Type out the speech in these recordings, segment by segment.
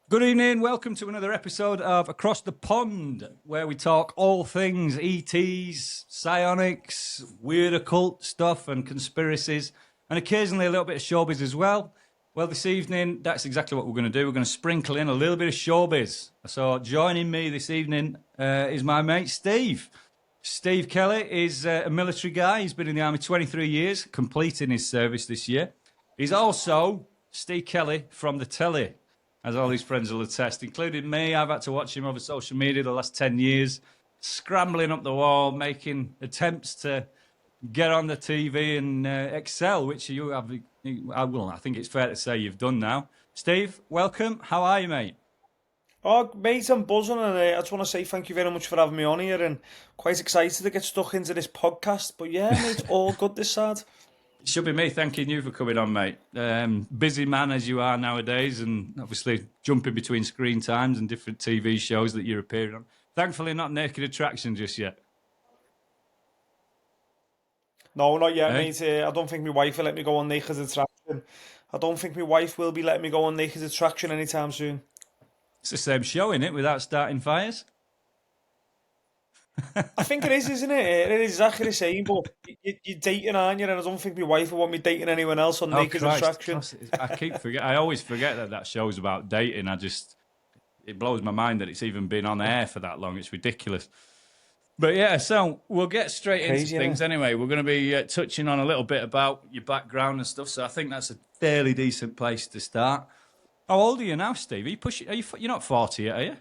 Good evening, welcome to another episode of Across the Pond, where we talk all things ETs, psionics, weird occult stuff and conspiracies, and occasionally a little bit of showbiz as well. Well, this evening, that's exactly what we're going to do. We're going to sprinkle in a little bit of showbiz. So joining me this evening is my mate Steve. Steve Kelly is a military guy. He's been in the army 23 years, completing his service this year. He's also Steve Kelly from the telly, as all his friends will attest, including me. I've had to watch him over social media the last 10 years, scrambling up the wall, making attempts to get on the TV and excel, which you have. I think it's fair to say you've done now. Steve, welcome. How are you, mate? Oh, mate, I'm buzzing, and I just want to say thank you very much for having me on here, and quite excited to get stuck into this podcast. But yeah, mate, all good this side. It should be me thanking you for coming on, mate. Busy man as you are nowadays, and obviously jumping between screen times and different TV shows that you're appearing on. Thankfully, not Naked Attraction just yet. No, not yet, Eh? mate. I don't think my wife will let me go on Naked Attraction. I don't think my wife will be letting me go on Naked Attraction anytime soon. It's the same show, innit, without starting fires? I think it is, isn't it? It is exactly the same, but you're dating, aren't you? And I don't think my wife will want me dating anyone else on Oh, Naked Christ. Attraction. I always forget that show's about dating. It blows my mind that it's even been on air for that long. It's ridiculous. But yeah, so we'll get straight into Crazy, things innit? anyway. We're going to be touching on a little bit about your background and stuff. So I think that's a fairly decent place to start. How old are you now, Steve? You're not 40 yet, are you?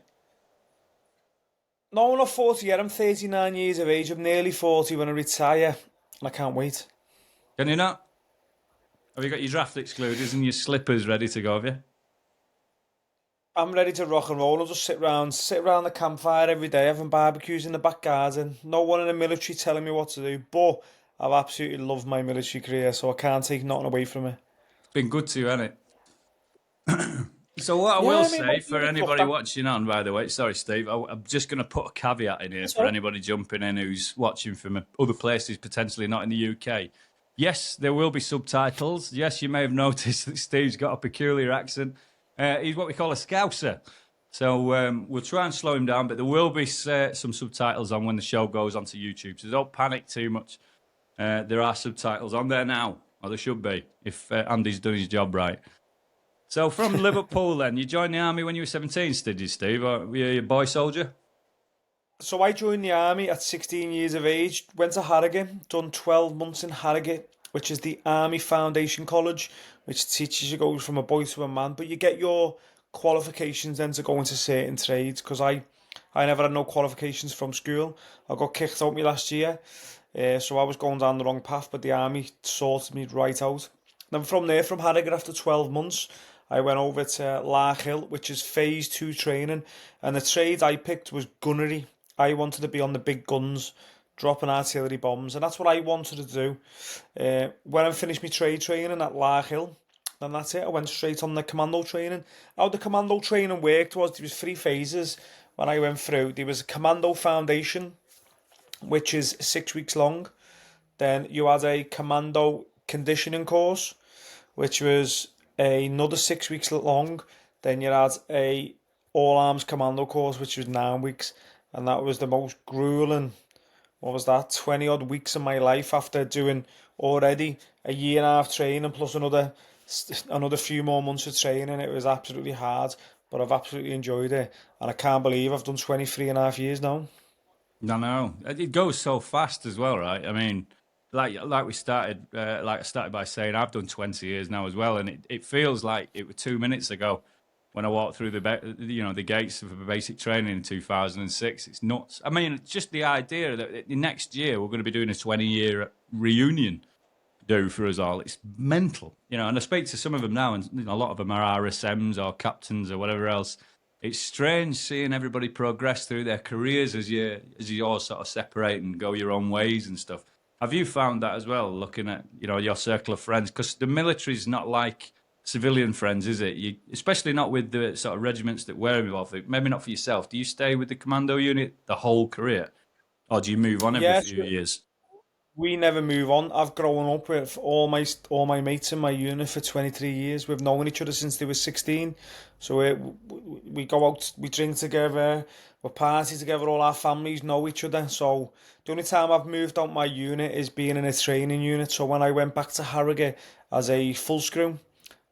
No, I'm not 40 yet. I'm 39 years of age. I'm nearly 40 when I retire, and I can't wait. Can you not? Have you got your draft excluders and your slippers ready to go, have you? I'm ready to rock and roll. I'll just sit around the campfire every day, having barbecues in the back garden. No one in the military telling me what to do, but I've absolutely loved my military career, so I can't take nothing away from it. It's been good to you, hasn't it? So what I Yeah, will I mean, say for look, anybody watching on, by the way, sorry, Steve, I'm just going to put a caveat in here that's for all right. anybody jumping in who's watching from other places, potentially not in the UK. Yes, there will be subtitles. Yes, you may have noticed that Steve's got a peculiar accent. He's what we call a Scouser. So we'll try and slow him down, but there will be some subtitles on when the show goes onto YouTube. So don't panic too much. There are subtitles on there now, or there should be, if Andy's done his job right. So from Liverpool then, you joined the army when you were 17, did you, Steve? Or were you a boy soldier? So I joined the army at 16 years of age, went to Harrogate, done 12 months in Harrogate, which is the Army Foundation College, which teaches you go from a boy to a man, but you get your qualifications then to go into certain trades, because I never had no qualifications from school. I got kicked out me last year, so I was going down the wrong path, but the army sorted me right out. Then from there, from Harrogate, after 12 months, I went over to Hill, which is phase two training, and the trade I picked was gunnery. I wanted to be on the big guns, dropping artillery bombs, and that's what I wanted to do. When I finished my trade training at Hill, then that's it. I went straight on the commando training. How the commando training worked was there was three phases when I went through. There was a commando foundation, which is 6 weeks long. Then you had a commando conditioning course, which was another 6 weeks long. Then you had a all arms commando course, which was 9 weeks, and that was the most grueling. What was that? 20 odd weeks of my life after doing already a year and a half training plus another few more months of training. It was absolutely hard, but I've absolutely enjoyed it, and I can't believe I've done 23 and a half years now. No. It goes so fast as well, right? I mean, like I started by saying, I've done 20 years now as well, and it feels like it was 2 minutes ago when I walked through the gates of basic training in 2006. It's nuts. I mean, just the idea that next year we're going to be doing a 20-year reunion do for us all. It's mental, And I speak to some of them now, and a lot of them are RSMs or captains or whatever else. It's strange seeing everybody progress through their careers as you all sort of separate and go your own ways and stuff. Have you found that as well, looking at your circle of friends? Because the military's not like civilian friends, is it? Especially not with the sort of regiments that we're involved with. Maybe not for yourself. Do you stay with the commando unit the whole career, or do you move on every Yeah, few years? we never move on. I've grown up with all my mates in my unit for 23 years. We've known each other since they were 16. So we go out, we drink together, we party together. All our families know each other. So the only time I've moved out my unit is being in a training unit. So when I went back to Harrogate as a full screw,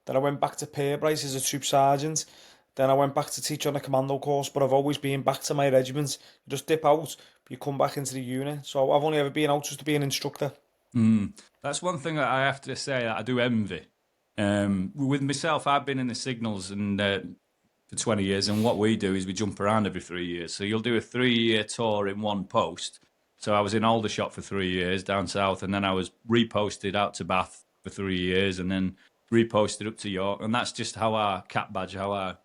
then I went back to Pairbryce as a troop sergeant. Then I went back to teach on a commando course, but I've always been back to my regiment. You just dip out, but you come back into the unit. So I've only ever been out just to be an instructor. That's one thing that I have to say that I do envy. With myself, I've been in the signals and for 20 years, and what we do is we jump around every 3 years. So you'll do a 3-year tour in one post. So I was in Aldershot for 3 years down south, and then I was reposted out to Bath for 3 years, and then reposted up to York. And that's just how our cap badge, how our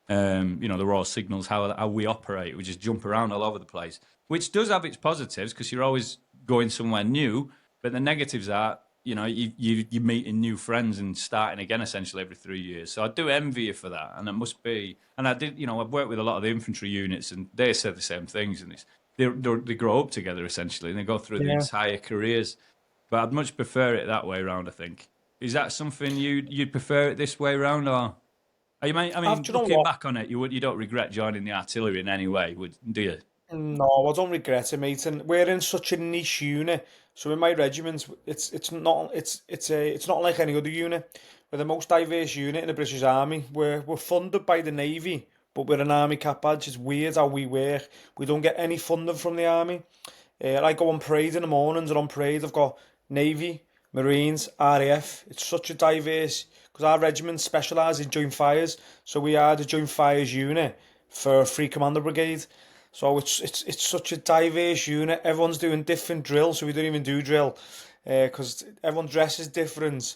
the Royal Signals, how we operate. We just jump around all over the place, which does have its positives because you're always going somewhere new. But the negatives are, you're meeting new friends and starting again essentially every 3 years. So I do envy you for that, and it must be. And I did, I've worked with a lot of the infantry units, and they said the same things. And they grow up together essentially, and they go through the Yeah. entire careers. But I'd much prefer it that way around. I think. Is that something you'd prefer it this way round, or? Do you know Looking what? back on it, you don't regret joining the artillery in any way, do you? No, I don't regret it, mate. And we're in such a niche unit. So in my regiment, it's not like any other unit. We're the most diverse unit in the British Army. We're funded by the Navy, but we're an army cap badge. It's weird how we work. We don't get any funding from the army. I go on parade in the mornings, and on parade I've got Navy, Marines, RAF. It's such a diverse because our regiment specialise in joint fires. So we are the joint fires unit for Free Commander Brigade. So it's such a diverse unit. Everyone's doing different drills, so we don't even do drill because everyone dresses different,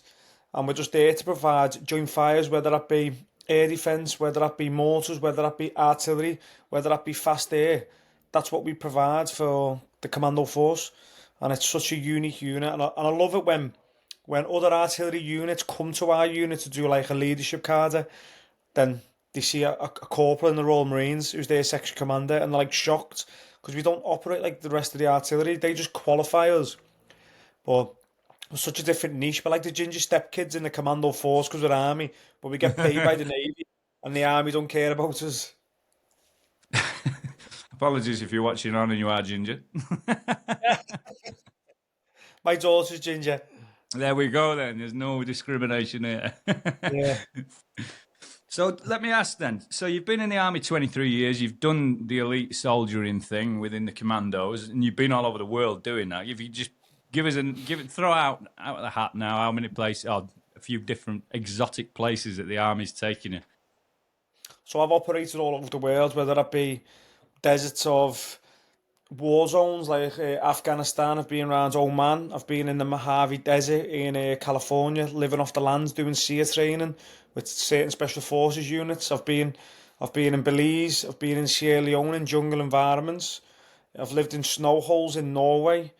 and we're just there to provide joint fires, whether that be air defence, whether that be mortars, whether that be artillery, whether that be fast air. That's what we provide for the commando force, and it's such a unique unit. And I love it when other artillery units come to our unit to do like a leadership cadre, then they see a corporal in the Royal Marines who's their section commander, and they're like shocked because we don't operate like the rest of the artillery. They just qualify us, but we're such a different niche. But like the ginger step kids in the commando force because we're army, but we get paid by the Navy, and the army don't care about us. Apologies if you're watching on and you are ginger. My daughter's ginger. There we go then. There's no discrimination here. Yeah. So let me ask then. So you've been in the army 23 years. You've done the elite soldiering thing within the commandos, and you've been all over the world doing that. If you just throw out of the hat now, how many places, a few different exotic places that the army's taking you. So I've operated all over the world, whether that be deserts of war zones like Afghanistan. I've been around Oman. I've been in the Mojave Desert in California, living off the land, doing SEER training with certain special forces units. I've been in Belize. I've been in Sierra Leone in jungle environments. I've lived in snow holes in Norway.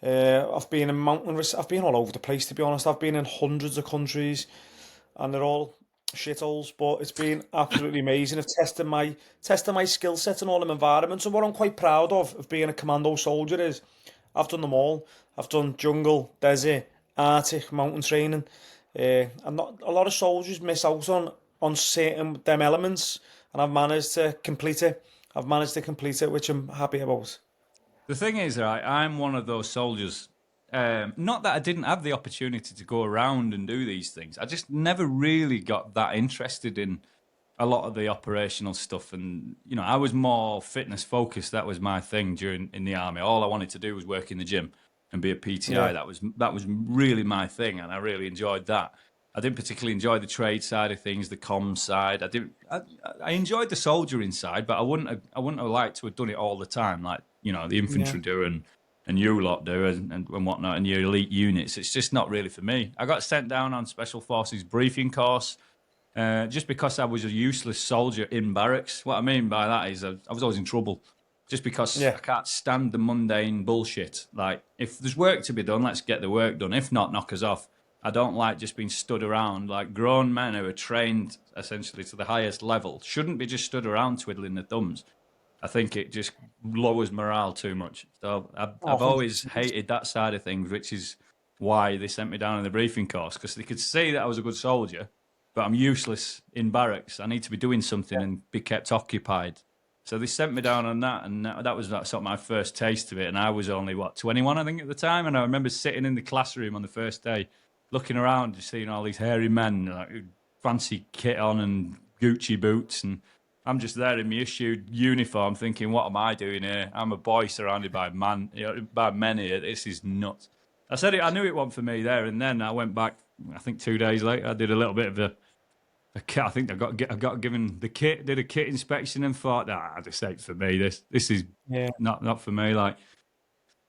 I've been in I've been all over the place, to be honest. I've been in hundreds of countries, and they're all shitholes, but it's been absolutely amazing. I've tested my skill set in all them environments, and what I'm quite proud of being a commando soldier is I've done them all. I've done jungle, desert, Arctic, mountain training, and not a lot of soldiers miss out on certain them elements, and I've managed to complete it. Which I'm happy about. The thing is, right, I'm one of those soldiers. Not that I didn't have the opportunity to go around and do these things. I just never really got that interested in a lot of the operational stuff. And, I was more fitness focused. That was my thing in the army. All I wanted to do was work in the gym and be a PTI. Yeah. That was really my thing, and I really enjoyed that. I didn't particularly enjoy the trade side of things, the comms side. I enjoyed the soldiering side, but I wouldn't have liked to have done it all the time, like the infantry Yeah. do and you lot do and whatnot, and your elite units. It's just not really for me. I got sent down on Special Forces briefing course just because I was a useless soldier in barracks. What I mean by that is I was always in trouble just because I Yeah. can't stand the mundane bullshit. Like, if there's work to be done, let's get the work done. If not, knock us off. I don't like just being stood around. Like, grown men who are trained essentially to the highest level shouldn't be just stood around twiddling their thumbs. I think it just lowers morale too much. So Oh, I've always 100%. hated that side of things, which is why they sent me down on the briefing course, because they could see that I was a good soldier, but I'm useless in barracks. I need to be doing something and be kept occupied. So they sent me down on that, and that was sort of my first taste of it. And I was only, 21, I think, at the time. And I remember sitting in the classroom on the first day, looking around, just seeing all these hairy men, like fancy kit on and Gucci boots. And I'm just there in my issued uniform thinking, what am I doing here? I'm a boy surrounded by by men here. This is nuts. I said it, I knew it wasn't for me there. And then I went back, I think 2 days later, I did a little bit of a kit. I think I got given the kit, did a kit inspection, and thought, this ain't for me. This is Yeah. not for me. Like,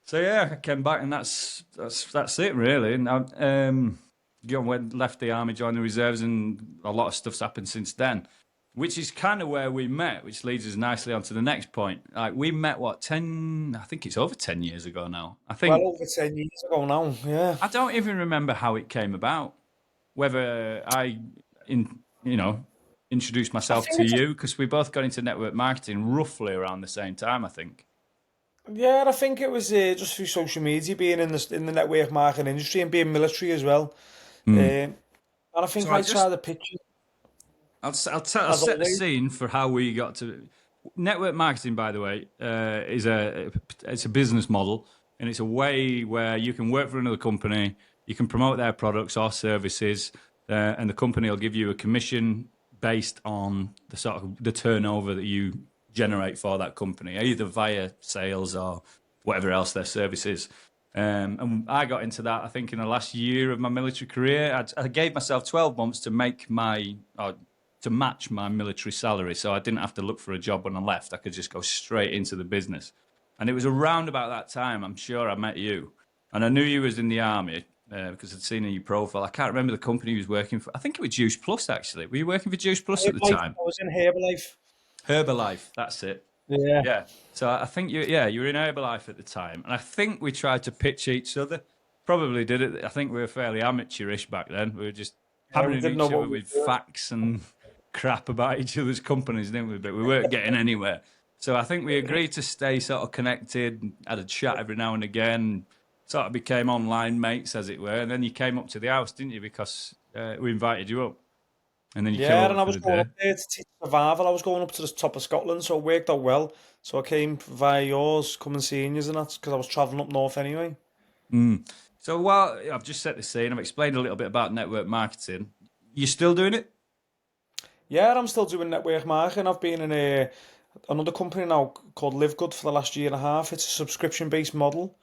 so yeah, I came back, and that's it really. And went left the army, joined the reserves, and a lot of stuff's happened since then. Which is kind of where we met, which leads us nicely on to the next point. Like, we met, what, 10? I think it's over 10 years ago now. I Well think over 10 years ago now, yeah. I don't even remember how it came about. Whether I, in you know, introduced I myself think to it's you, because we both got into network marketing roughly around the same time, I think. Yeah, I think it was just through social media, being in the network marketing industry and being military as well. Mm. And I So think I tried to pitch it I'll as set the always. scene for how we got to network marketing. By the way, is it's a business model, and it's a way where you can work for another company, you can promote their products or services, and the company will give you a commission based on the sort of the turnover that you generate for that company, either via sales or whatever else their service is. And I got into that, I think, in the last year of my military career. I gave myself 12 months to make to match my military salary, so I didn't have to look for a job when I left. I could just go straight into the business. And it was around about that time, I'm sure, I met you. And I knew you was in the army because I'd seen in your profile. I can't remember the company you was working for. I think it was Juice Plus, actually. Were you working for Juice Plus at the Herbalife, time? I was in Herbalife. Herbalife, that's it. Yeah. Yeah. So I think you were in Herbalife at the time, and I think we tried to pitch each other. Probably did it. I think we were fairly amateurish back then. We were just Yeah, we hammering didn't know each what other we were with doing. facts and crap about each other's companies, didn't we? But we weren't getting anywhere. So I think we agreed to stay sort of connected, had a chat every now and again, sort of became online mates, as it were. And then you came up to the house, didn't you? Because we invited you up, and then you came Yeah, over and I for was the going day. up there to teach survival. I was going up to the top of Scotland, so it worked out well. So I came via yours, come and seeing you, and that's because I was travelling up north anyway. Mm. So while I've just set the scene, I've explained a little bit about network marketing. You still doing it? Yeah, I'm still doing network marketing. I've been in another company now called Live Good for the last year and a half. It's a subscription-based model.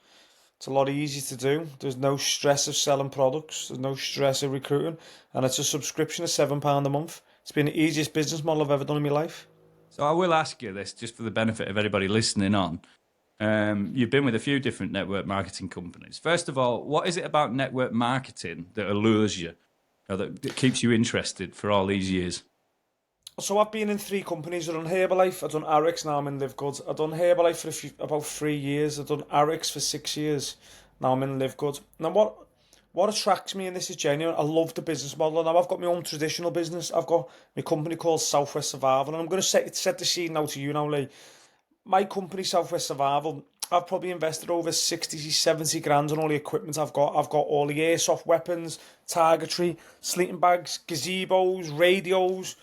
It's a lot easier to do. There's no stress of selling products. There's no stress of recruiting. And it's a subscription of £7 a month. It's been the easiest business model I've ever done in my life. So I will ask you this just for the benefit of anybody listening on. You've been with a few different network marketing companies. First of all, what is it about network marketing that allures you, or that keeps you interested for all these years? So I've been in three companies. I've done Herbalife, I've done Arix, now I'm in Live Good. I've done Herbalife for about 3 years. I've done Arix for 6 years. Now I'm in Live Good. Now what attracts me, and this is genuine, I love the business model. Now I've got my own traditional business. I've got my company called Southwest Survival, and I'm going to set the scene now to you now, Lee. My company, Southwest Survival, I've probably invested over 60, 70 grand on all the equipment I've got. I've got all the airsoft weapons, targetry, sleeping bags, gazebos, radios,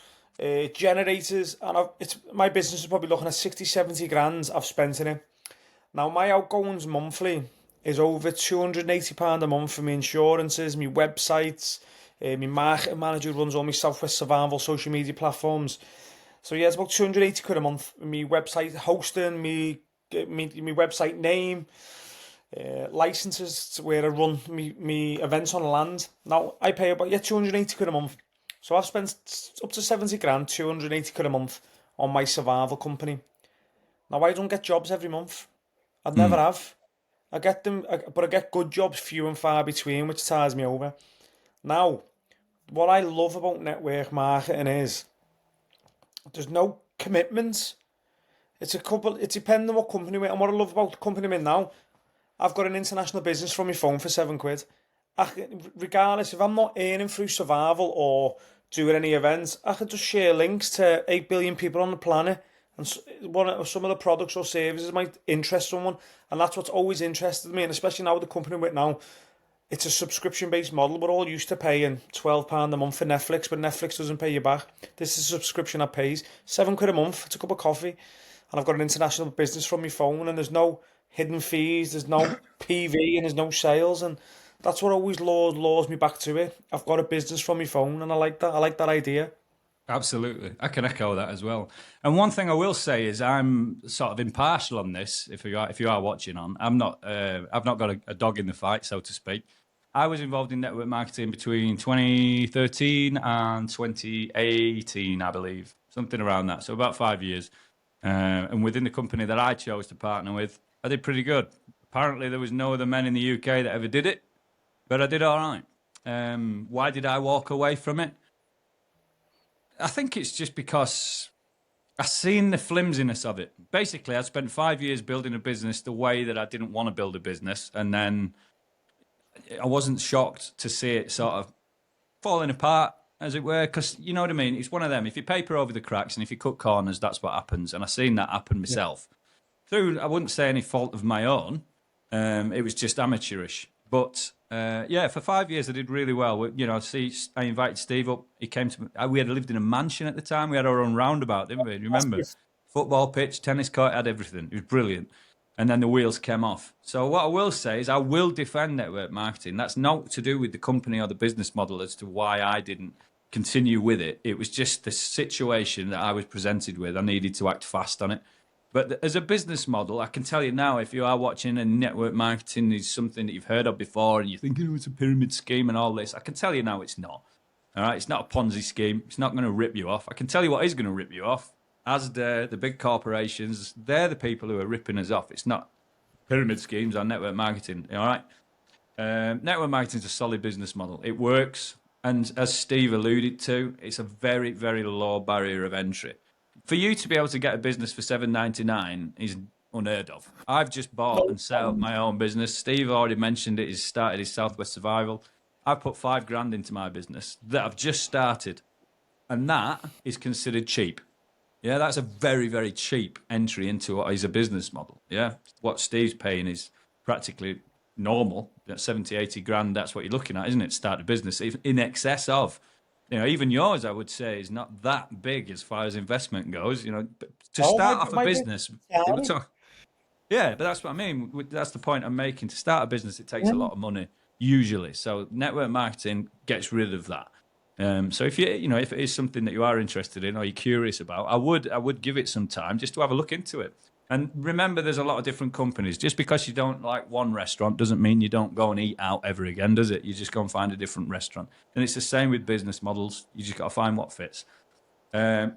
generators, and my business is probably looking at 60, 70 grand I've spent in it. Now, my outgoings monthly is over £280 a month for my insurances, my websites, my marketing manager runs all my Southwest Survival social media platforms. So yeah, it's about 280 quid a month. My website hosting, me website name, licenses to where I run me events on land. Now I pay about 280 quid a month. So I've spent up to 70 grand, 280 quid a month on my survival company. Now I don't get jobs every month. I never Mm. have. I get them, but I get good jobs few and far between, which ties me over. Now, what I love about network marketing is there's no commitment. It's a couple. It depends on what company we're in. And what I love about the company I'm in now, I've got an international business from my phone for £7. Regardless, if I'm not earning through survival or doing any events, I can just share links to 8 billion people on the planet, and some of the products or services might interest someone, and that's what's always interested me. And especially now with the company we're with now, it's a subscription-based model. We're all used to paying £12 a month for Netflix, but Netflix doesn't pay you back. This is a subscription that pays £7 a month. It's a cup of coffee, and I've got an international business from my phone, and there's no hidden fees, there's no PV, and there's no sales, and that's what always lures me back to it. I've got a business from my phone, and I like that. I like that idea. Absolutely. I can echo that as well. And one thing I will say is I'm sort of impartial on this. If you are watching on, I've not got a dog in the fight, so to speak. I was involved in network marketing between 2013 and 2018, I believe, something around that. So about 5 years. And within the company that I chose to partner with, I did pretty good. Apparently, there was no other men in the UK that ever did it, but I did all right. Why did I walk away from it? I think it's just because I seen the flimsiness of it. Basically, I spent 5 years building a business the way that I didn't want to build a business, and then I wasn't shocked to see it sort of falling apart, as it were, because you know what I mean? It's one of them. If you paper over the cracks and if you cut corners, that's what happens. And I seen that happen myself. Through, I wouldn't say any fault of my own. It was just amateurish. But yeah, for 5 years I did really well. You know, I invited Steve up. He came to me. We had lived in a mansion at the time. We had our own roundabout, didn't we? Remember? Football pitch, tennis court, had everything. It was brilliant. And then the wheels came off. So what I will say is I will defend network marketing. That's not to do with the company or the business model as to why I didn't continue with it. It was just the situation that I was presented with. I needed to act fast on it. But as a business model, I can tell you now, if you are watching and network marketing is something that you've heard of before and you're thinking, oh, it's a pyramid scheme and all this, I can tell you now it's not. All right, it's not a Ponzi scheme. It's not going to rip you off. I can tell you what is going to rip you off. As the big corporations, they're the people who are ripping us off. It's not pyramid schemes or network marketing. All right, network marketing is a solid business model. It works, and as Steve alluded to, it's a very, very low barrier of entry. For you to be able to get a business for $7.99 is unheard of. I've just bought and set up my own business. Steve already mentioned it. He's started his Southwest Survival. I've put $5,000 into my business that I've just started, and that is considered cheap. Yeah, that's a very, very cheap entry into what is a business model. Yeah, what Steve's paying is practically normal. That's 70, 80 grand. That's what you're looking at, isn't it? Start a business in excess of. You know, even yours, I would say, is not that big as far as investment goes. You know, to start off a business, yeah, but that's what I mean. That's the point I'm making. To start a business, it takes a lot of money usually. So network marketing gets rid of that. So if if it is something that you are interested in or you're curious about, I would give it some time just to have a look into it. And remember, there's a lot of different companies. Just because you don't like one restaurant doesn't mean you don't go and eat out ever again, does it? You just go and find a different restaurant. And it's the same with business models. You just got to find what fits.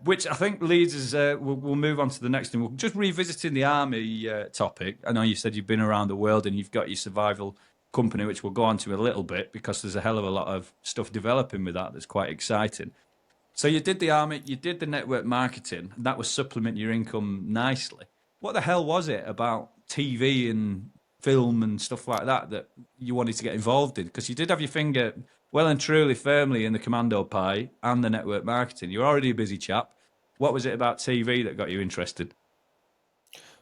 Which I think leads us, we'll move on to the next thing. We're just revisiting the army topic. I know you said you've been around the world and you've got your survival company, which we'll go on to a little bit because there's a hell of a lot of stuff developing with that that's quite exciting. So you did the army, you did the network marketing, and that was supplement your income nicely. What the hell was it about TV and film and stuff like that that you wanted to get involved in? Because you did have your finger well and truly firmly in the commando pie and the network marketing. You're already a busy chap. What was it about TV that got you interested?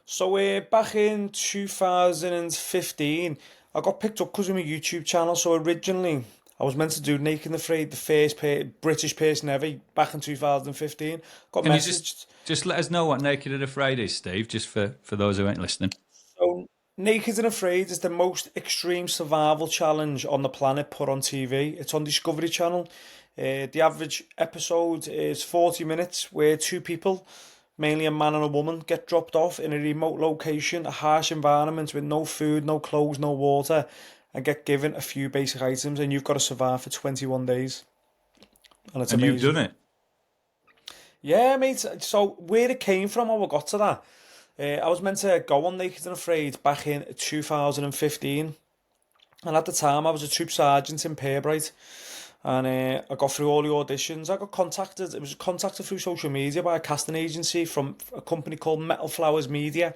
So back in 2015, I got picked up because of my YouTube channel. So originally, I was meant to do Naked and Afraid, the first British person ever, back in 2015. Got Can you messaged. just let us know what Naked and Afraid is, Steve, just for those who ain't listening? So Naked and Afraid is the most extreme survival challenge on the planet put on TV. It's on Discovery Channel. The average episode is 40 minutes where two people, mainly a man and a woman, get dropped off in a remote location, a harsh environment with no food, no clothes, no water, and get given a few basic items, and you've got to survive for 21 days. And it's And you've amazing. done it. Yeah, mate. So where it came from, how I got to that, I was meant to go on Naked and Afraid back in 2015. And at the time, I was a troop sergeant in Purbright. And I got through all the auditions. I got contacted. It was contacted through social media by a casting agency from a company called Metal Flowers Media,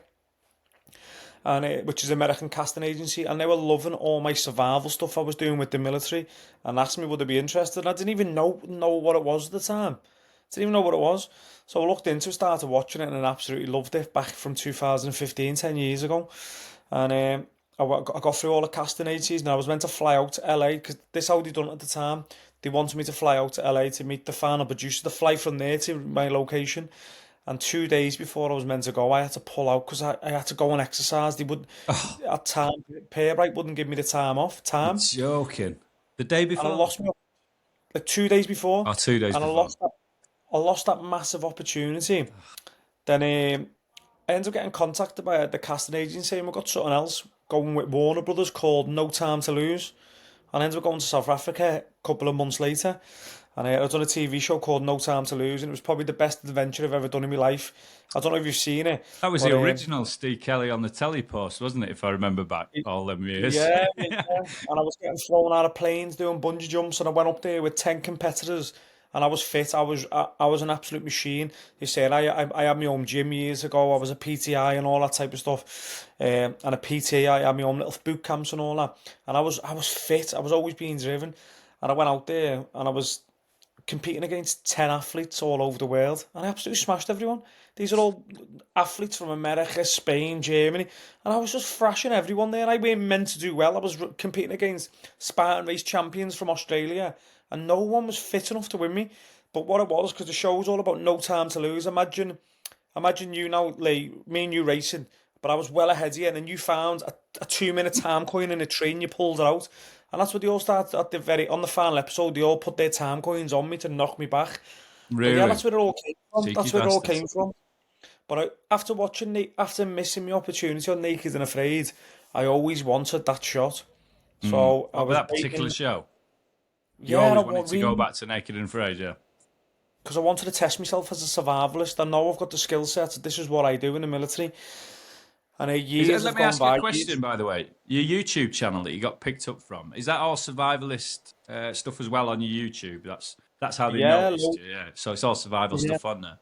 and which is an American casting agency. And they were loving all my survival stuff I was doing with the military, and asked me would I be interested. And I didn't even know what it was at the time. Didn't even know what it was. So I looked into it, started watching it, and I absolutely loved it back from 2015, 10 years ago. And I got through all the casting agencies, and I was meant to fly out to LA because this is how they done it at the time. They wanted me to fly out to LA to meet the final producer, to fly from there to my location. And 2 days before I was meant to go, I had to pull out because I had to go and exercise. They would Oh, at time pay right wouldn't give me the time off you're time, joking. The day and I before? lost my like 2 days before, Oh, 2 days and before. I lost that massive opportunity. Then I ended up getting contacted by the casting agency saying we've got something else going with Warner Brothers called No Time to Lose. And I ended up going to South Africa a couple of months later. And I done a TV show called No Time to Lose, and it was probably the best adventure I've ever done in my life. I don't know if you've seen it, That was the but original Steve Kelly on the telly post, wasn't it? If I remember back all them years. yeah, mate, yeah. And I was getting thrown out of planes doing bungee jumps, and I went up there with 10 competitors, and I was fit. I was an absolute machine. They said I had my own gym years ago. I was a PTI and all that type of stuff, and a PT. I had my own little boot camps and all that. And I was fit. I was always being driven, and I went out there and I was competing against 10 athletes all over the world, and I absolutely smashed everyone. These are all athletes from America, Spain, Germany, and I was just thrashing everyone there. I weren't meant to do well. I was competing against Spartan race champions from Australia, and no one was fit enough to win me. But what it was, because the show was all about no time to lose. Imagine you now, like me and you racing, but I was well ahead of you, and then you found a 2 minute time coin in a train, you pulled it out. And that's what they all started at on the final episode, they all put their time coins on me to knock me back. But yeah, Really? that's where it all came from. Cheeky That's where it all bastards. came from. But after after missing my opportunity on Naked and Afraid, I always wanted that shot. So I What with was that particular waiting. show? You Yeah, and always I wanted want to go really back to Naked and Afraid, yeah. because I wanted to test myself as a survivalist. I know I've got the skill set. This is what I do in the military. And years Let have me gone ask you a by. Years. question, by the way. Your YouTube channel that you got picked up from, is that all survivalist stuff as well on your YouTube? That's how they Yeah, noticed you, yeah. So it's all survival yeah, stuff on there.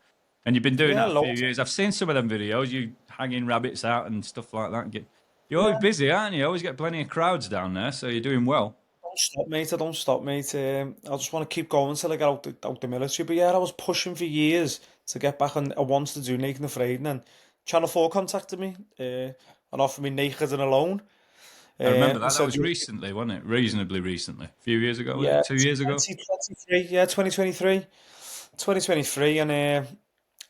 And you've been doing yeah, that a few loads. years. I've seen some of them videos, you hanging rabbits out and stuff like that. You're always Yeah. busy, aren't you? You always get plenty of crowds down there, so you're doing well. Don't stop, mate. I don't stop, mate. I just want to keep going till I get out the military. But yeah, I was pushing for years to get back on. I wanted to do Naked and Afraid, and then Channel 4 contacted me and offered me Naked and Alone. I remember And that. That said, was recently, wasn't it? Reasonably recently. A few years ago, was yeah, it? 2 years ago? 2023. Yeah, 2023. 2023. And I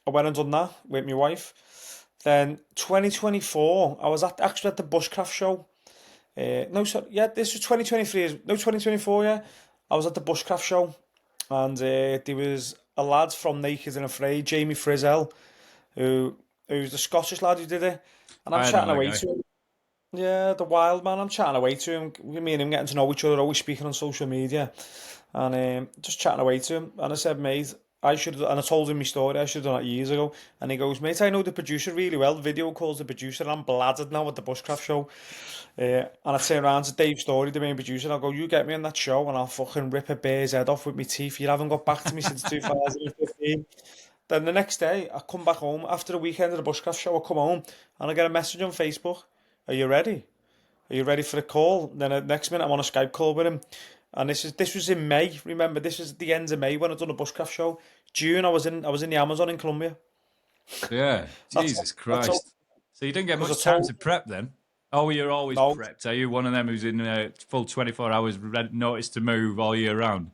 went and done that with my wife. Then 2024, I was actually at the Bushcraft show. No, sorry, yeah, this was 2023. No, 2024, yeah. I was at the Bushcraft show, and there was a lad from Naked and Afraid, Jamie Frizzell, who's the Scottish lad who did it, and I'm I know chatting that away guy. to him. Yeah, the wild man. I'm chatting away to him. Me and him getting to know each other, always speaking on social media, and just chatting away to him. And I said, mate, I should, and I told him my story. I should have done that years ago. And he goes, mate, I know the producer really well. The video calls the producer, and I'm bladdered now at the Bushcraft show. And I turn around to Dave Story, the main producer, and I'll go, you get me on that show, and I'll fucking rip a bear's head off with my teeth. You haven't got back to me since 2015. Then the next day, I come back home after the weekend of the Bushcraft show. I come home and I get a message on Facebook. Are you ready? Are you ready for a call? Then the next minute I'm on a Skype call with him. And this was in May. Remember, this was the end of May when I done a Bushcraft show. June I was in the Amazon in Colombia. Yeah, That's Jesus that's all Christ. So you didn't get because I much time told to prep then? Oh, you're always no prepped. Are you one of them who's in full 24 hours notice to move all year round?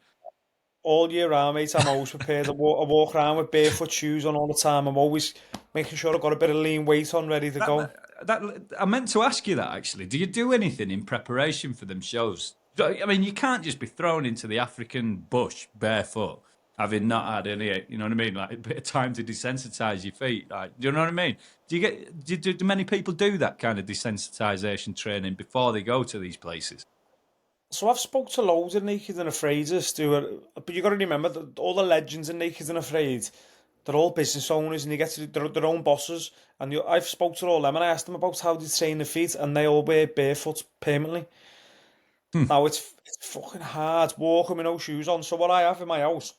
all year round, mate. I'm always prepared. I walk around with barefoot shoes on all the time. I'm always making sure I've got a bit of lean weight on ready to That, go. that I meant to ask you that actually. Do you do anything in preparation for them shows? I mean, you can't just be thrown into the African bush barefoot, having not had any. You know what I mean? Like a bit of time to desensitize your feet. Like, do you know what I mean? Do many people do that kind of desensitization training before they go to these places? So I've spoke to loads of Naked and Afraiders, but you got to remember that all the legends in Naked and Afraid, they're all business owners and they get to their own bosses. And I've spoke to all them and I asked them about how they train their feet, and they all wear barefoot permanently. Now it's fucking hard walking with no shoes on. So what I have in my house,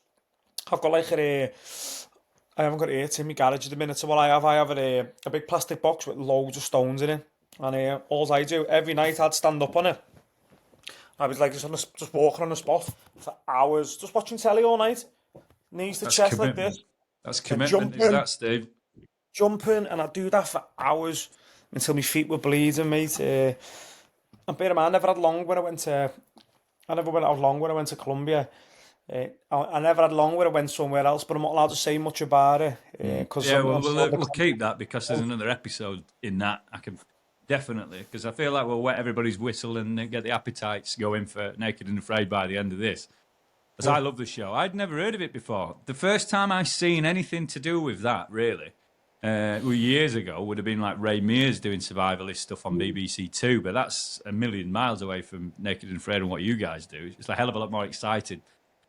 I've got like I haven't got it in my garage at the minute. So what I have a big plastic box with loads of stones in it. And all I do every night, I'd stand up on it. I was like just walking on the spot for hours, just watching telly all night. knees to That's chest like this, commitment. That's and commitment, is that, Steve? jumping, and I'd do that for hours until my feet were bleeding, mate. And bear in mind, I never had long when I went to. I never went out long when I went to Colombia. I never had long when I went somewhere else, but I'm not allowed to say much about it because Yeah, well, I'm still the. we'll keep that because there's another episode in that. I can definitely, because I feel like we'll wet everybody's whistle and get the appetites going for Naked and Afraid by the end of this. Because I love the show. I'd never heard of it before. The first time I seen anything to do with that, really, years ago, would have been like Ray Mears doing survivalist stuff on BBC Two, but that's a million miles away from Naked and Afraid and what you guys do. It's a hell of a lot more exciting,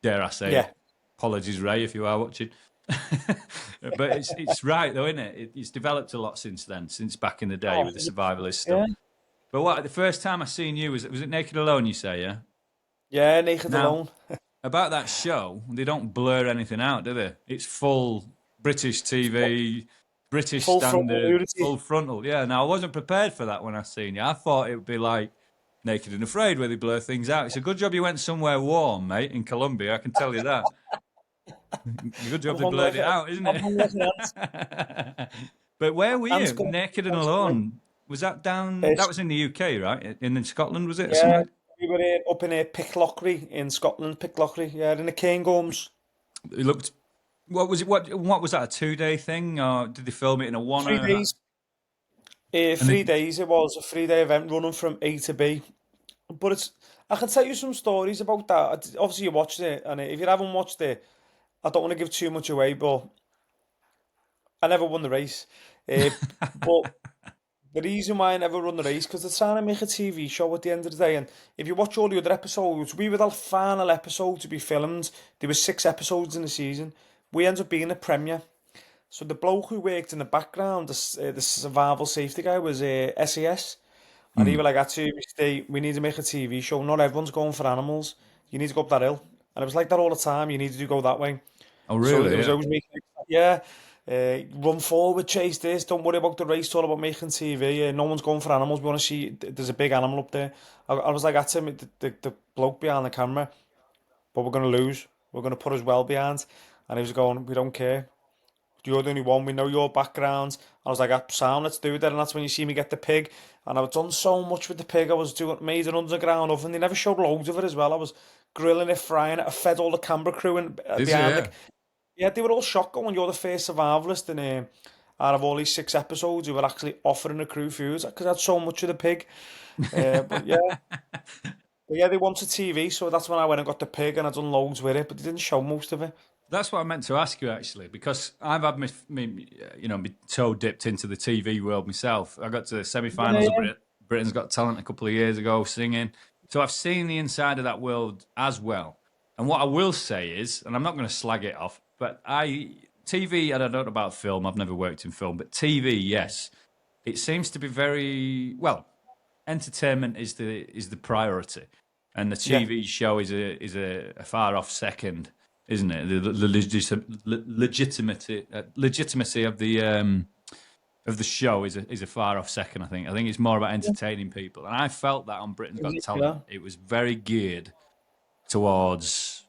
dare I say Yeah, it. Apologies, Ray, if you are watching. But it's right, though, isn't it? It's developed a lot since then, since back in the day oh, with the survivalist stuff. yeah, But what the first time I seen you was it Naked Alone, you say, yeah? yeah. Naked Now, alone. about that show, they don't blur anything out, do they? It's full British TV, British Full frontal standard, nudity. full frontal. Yeah, now I wasn't prepared for that when I seen you. I thought it would be like Naked and Afraid where they blur things out. It's a good job you went somewhere warm, mate, in Colombia, I can tell you that. Good I'm job they hung blurred like it out, isn't I'm it? hung like an ant. But where were Ant's you? got. Naked and Ant's got Alone? Was that down? That it's, was in the UK, right? In Scotland, was it, or yeah, something? we were up in Picklockery in Scotland. Picklockery, yeah, in the Cairngorms. It looked. What was it? What was that? A 2 day thing, or did they film it in a one? 3 days. And they, 3 days. It was a 3 day event running from A to B. But it's. I can tell you some stories about that. Obviously, you watched it, and if you haven't watched it, I don't want to give too much away. But I never won the race. But the reason why I never run the race because they're trying to make a TV show at the end of the day. And if you watch all the other episodes, we were the final episode to be filmed. There were 6 episodes in the season. We ended up being the premiere. So the bloke who worked in the background, the survival safety guy, was SAS. And he Hmm. was like, actually, we need to make a TV show. Not everyone's going for animals. You need to go up that hill. And it was like that all the time. You need to go that way. Oh, So really? it was Yeah. always making, yeah, run forward, chase this. Don't worry about the race. It's all about making TV. No one's going for animals. We want to see. There's a big animal up there. I was like, that's him, the bloke behind the camera. But we're going to lose. We're going to put us well behind. And he was going, we don't care. You're the only one. We know your background. I was like, sound, let's do that. And that's when you see me get the pig. And I've done so much with the pig. I was doing made an underground oven. They never showed loads of it as well. I was grilling it, frying it. I fed all the camera crew and Did you? behind the. Yeah. Yeah, they were all shocked going, you're the first survivalist. And out of all these 6 episodes, you were actually offering the crew food because I had so much of the pig. But yeah, they wanted TV. So that's when I went and got the pig and I done loads with it. But they didn't show most of it. That's what I meant to ask you actually, because I've had my toe dipped into the TV world myself. I got to the semi-finals of Yeah, Britain's Got Talent a couple of years ago, singing. So I've seen the inside of that world as well. And what I will say is, and I'm not going to slag it off, but TV, and I don't know about film. I've never worked in film, but TV, yes, it seems to be very well. Entertainment is the priority, and the yeah, TV show is a far off second, isn't it? The legitimacy of the show is a far off second. I think it's more about entertaining people, and I felt that on Britain's Got Talent. yeah. It was very geared towards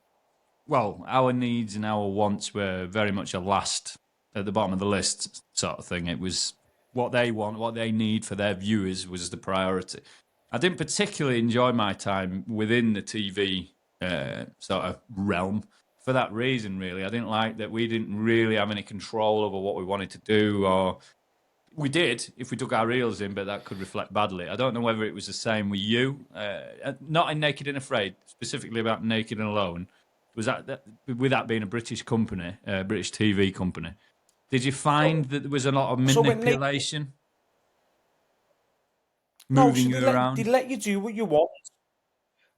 our needs and our wants were very much a last at the bottom of the list sort of thing. It was what they want, what they need for their viewers was the priority. I didn't particularly enjoy my time within the TV sort of realm for that reason, really. I didn't like that we didn't really have any control over what we wanted to do, or we did if we took our reels in, but that could reflect badly. I don't know whether it was the same with you, not in Naked and Afraid, specifically about Naked and Alone. Was that with that being a British company, British TV company? Did you find So, that there was a lot of so when they manipulation no, moving so you they around? let you do what you want.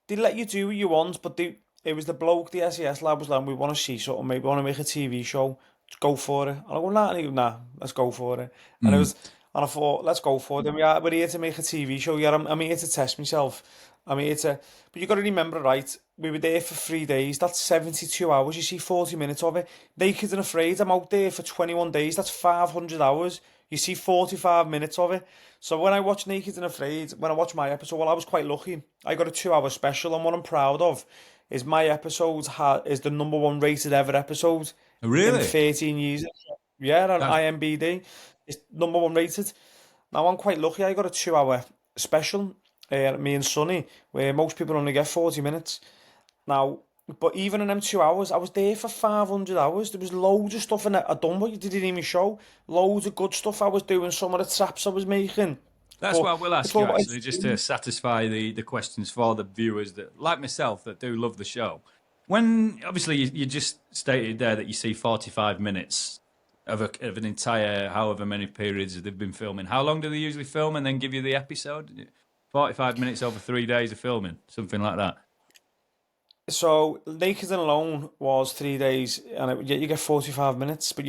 They let you do what you want, but it was the bloke, the SES lad was like, we want to see something, mate. We want to make a TV show. Go for it. And I go, nah, and he go, nah, let's go for it. And it Mm. was, and I thought, let's go for it. Then we're here to make a TV show. Yeah, I'm here to test myself. I'm here to, but you got to remember, right? We were there for 3 days. That's 72 hours. You see 40 minutes of it. Naked and Afraid. I'm out there for 21 days. That's 500 hours. You see 45 minutes of it. So when I watch Naked and Afraid, when I watch my episode, well, I was quite lucky. I got a 2 hour special, and what I'm proud of is my episode is the number one rated ever episode in Really? 13 years. Yeah, on That's IMBD, it's number one rated. Now I'm quite lucky. I got a 2 hour special, me and Sonny, where most people only get 40 minutes. Now, but even in them 2 hours, I was there for 500 hours. There was loads of stuff in it. I done what you didn't even show. Loads of good stuff I was doing. Some of the traps I was making. That's But what I will it's ask all you about actually, just to entertainment. satisfy the questions for the viewers that, like myself, that do love the show. When obviously you just stated there that you see 45 minutes of an entire however many periods they've been filming. How long do they usually film and then give you the episode? 45 minutes over 3 days of filming, something like that. So Naked and Alone was 3 days, and you get 45 minutes. But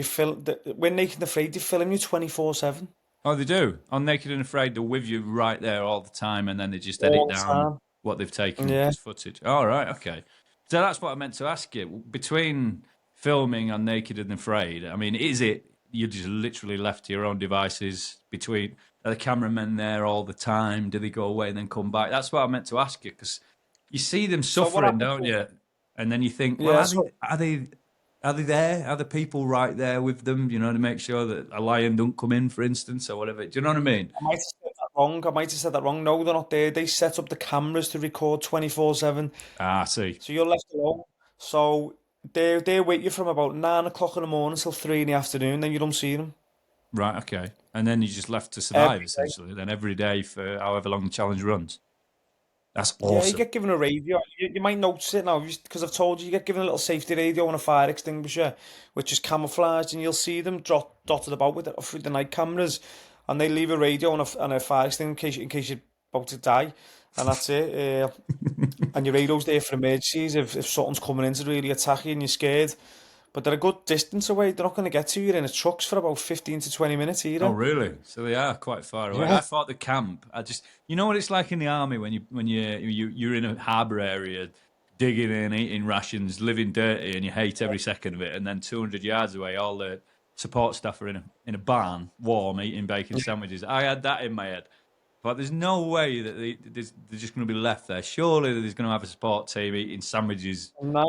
when Naked and Afraid, they film you 24/7 Oh, they do. On Naked and Afraid, they're with you right there all the time, and then they just edit all the down time. what they've taken Yeah. as footage. All right, okay. So that's what I meant to ask you. Between filming on Naked and Afraid, I mean, is it you're just literally left to your own devices between are the cameramen there all the time? Do they go away and then come back? That's what I meant to ask you because you see them So what suffering, happened don't was, you? And then you think, well, yeah. So are they there? Are the people right there with them? You know, to make sure that a lion don't come in, for instance, or whatever. Do you know what I mean? I might have said that wrong. I might have said that wrong. No, they're not there. They set up the cameras to record 24/7. Ah, I see. So you're left alone. So they wait you from about 9 o'clock in the morning till 3 in the afternoon. Then you don't see them Right, okay. And then you're just left to survive, every day. essentially, then every day for however long the challenge runs. That's Yeah, you awesome. get given a radio. You might notice it now because I've told you. You get given a little safety radio and a fire extinguisher, which is camouflaged, and you'll see them dotted about with it through the night cameras, and they leave a radio and a fire extinguisher in case you're about to die, and that's it. And your radio's there for emergencies if something's coming in to really attack you and you're scared. But they're a good distance away. They're not going to get to you in a trucks for about 15 to 20 minutes Oh, either. really? So they are quite far away. Yeah. I thought the camp. You know what it's like in the army when you're in a harbour area, digging in, eating rations, living dirty, and you hate every second of it. And then 200 yards away, all the support staff are in a barn, warm, eating bacon sandwiches. I had that in my head. But there's no way that they're just going to be left there. Surely there's going to have a support team eating sandwiches. Nah,